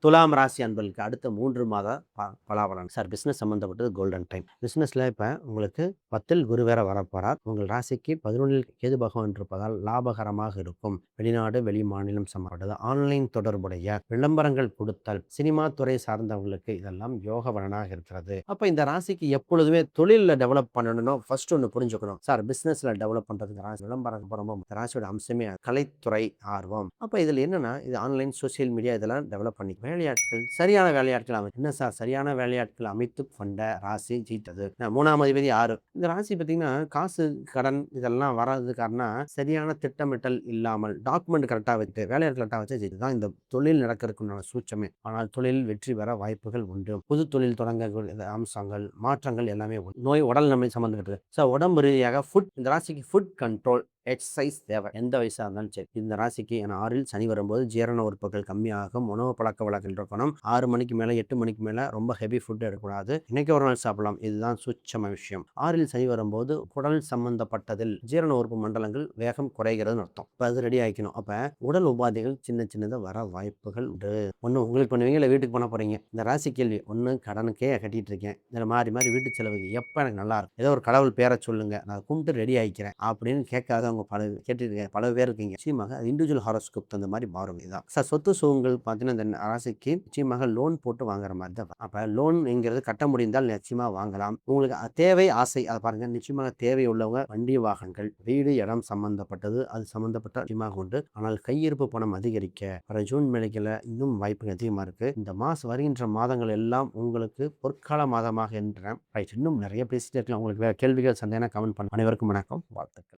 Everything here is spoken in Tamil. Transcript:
துலாம் ராசி அன்பர்களுக்கு அடுத்த 3 மாத பலாபலன். சார் பிஸ்னஸ் சம்மந்தப்பட்டது கோல்டன் டைம். பிஸ்னஸில் இப்போ உங்களுக்கு 10ல் குரு வேற வரப்போறார். உங்கள் ராசிக்கு 11ல் கேது பகவான் இருப்பதால் லாபகரமாக இருக்கும். வெளிநாடு வெளி மாநிலம் சம்பந்தப்பட்டது ஆன்லைன் தொடர்புடைய விளம்பரங்கள் கொடுத்தல் சினிமா துறை சார்ந்தவங்களுக்கு இதெல்லாம் யோக பலனாக இருக்கிறது. அப்போ இந்த ராசிக்கு எப்பொழுதுமே தொழிலில் டெவலப் பண்ணணும். ஃபர்ஸ்ட் ஒன்று புரிஞ்சுக்கணும். சார் பிஸ்னஸில் டெவலப் பண்ணுறதுக்கு ராசி விளம்பரம் ரொம்ப ராசியோட அம்சமே கலைத்துறை ஆர்வம். அப்போ இதில் என்னன்னா இது ஆன்லைன் சோசியல் மீடியா இதெல்லாம் டெவலப் பண்ணி வேலையாட்கள் சரியான வேலையாட்கள் என்ன சார் சரியான வேலையாட்கள் அமைத்து கொண்ட ராசி ஜீத்தது. 3ஆம் அதிபதி 6. இந்த ராசி பார்த்தீங்கன்னா காசு கடன் இதெல்லாம் வராது காரணம் சரியான திட்டமிட்டல் இல்லாமல் டாக்குமெண்ட் கரெக்டாக வச்சுட்டு வேலையாட்கள் கரெக்டாக வச்சு இதுதான் இந்த தொழில் நடக்கிறதுக்குண்டான சூட்சமே. ஆனால் தொழிலில் வெற்றி பெற வாய்ப்புகள் உண்டு. புது தொழில் தொடங்க அம்சங்கள் மாற்றங்கள் எல்லாமே உண்டு. நோய் உடல் நன்மை சம்பந்தப்பட்டது. ஸோ உடம்பு ரீதியாக ஃபுட் இந்த ராசிக்கு ஃபுட் கண்ட்ரோல் எக்ஸசைஸ் தேவை. எந்த வயசாக இருந்தாலும் சரி. இந்த ராசிக்கு 6ல் சனி வரும்போது ஜீரண உறுப்புகள் கம்மியாகும். உணவு பழக்க வழக்கங்கள் இருக்கணும். 6 மணிக்கு மேலே 8 மணிக்கு மேலே ரொம்ப ஹெவி ஃபுட் எடுக்கக்கூடாது. இன்னைக்கு ஒரு நாள் சாப்பிடலாம். இதுதான் சூட்சம விஷயம். 6ல் சனி வரும்போது குடல் சம்பந்தப்பட்டதில் ஜீரண உறுப்பு மண்டலங்கள் வேகம் குறைகிறதுன்னு அர்த்தம். இப்போ அது ரெடி ஆகிக்கணும். அப்போ உடல் உபாதைகள் சின்ன சின்னதாக வர வாய்ப்புகள் உண்டு. ஒன்று உங்களுக்கு பண்ணுவீங்க இல்லை வீட்டுக்கு பண்ண போகிறீங்க. இந்த ராசி கேள்வி ஒன்று கடனுக்கே கட்டிட்டு இருக்கேன். இதில் மாறி மாறி வீட்டு செலவுக்கு எப்போ எனக்கு நல்லா இருக்கும் ஏதோ ஒரு கடவுள் பேரை சொல்லுங்க நான் கும்பிட்டு ரெடி ஆகிக்கிறேன் அப்படின்னு கேட்காத பல பேர் இருக்கீங்க. நிச்சயமாக இண்டிவிஜுவல் ஹாரோஸ்கோப் தகுந்த மாதிரி மாறும். இதுதான் சார் சொத்து சுகங்கள் பார்த்தீங்கன்னா இந்த ராசிக்கு நிச்சயமாக லோன் போட்டு வாங்குற மாதிரி தான். அப்போ லோன்ங்கிறது கட்ட முடிந்தால் நிச்சயமாக வாங்கலாம். உங்களுக்கு தேவை ஆசை அதை பாருங்க. நிச்சயமாக தேவை உள்ளவங்க வண்டி வாகனங்கள் வீடு இடம் சம்பந்தப்பட்டது அது சம்பந்தப்பட்ட நிச்சயமாக உண்டு. ஆனால் கையிருப்பு பணம் அதிகரிக்க வர ஜூன் மேலைகளை இன்னும் வாய்ப்புகள் அதிகமாக இருக்கு. இந்த மாதம் வருகின்ற மாதங்கள் எல்லாம் உங்களுக்கு பொற்கால மாதமாக என்றேன். இன்னும் நிறைய பேசிட்டு இருக்கலாம். உங்களுக்கு வேற கேள்விகள் சந்தேகம் கமெண்ட் பண்ண. அனைவருக்கும் வணக்கம், வாழ்த்துக்கள்.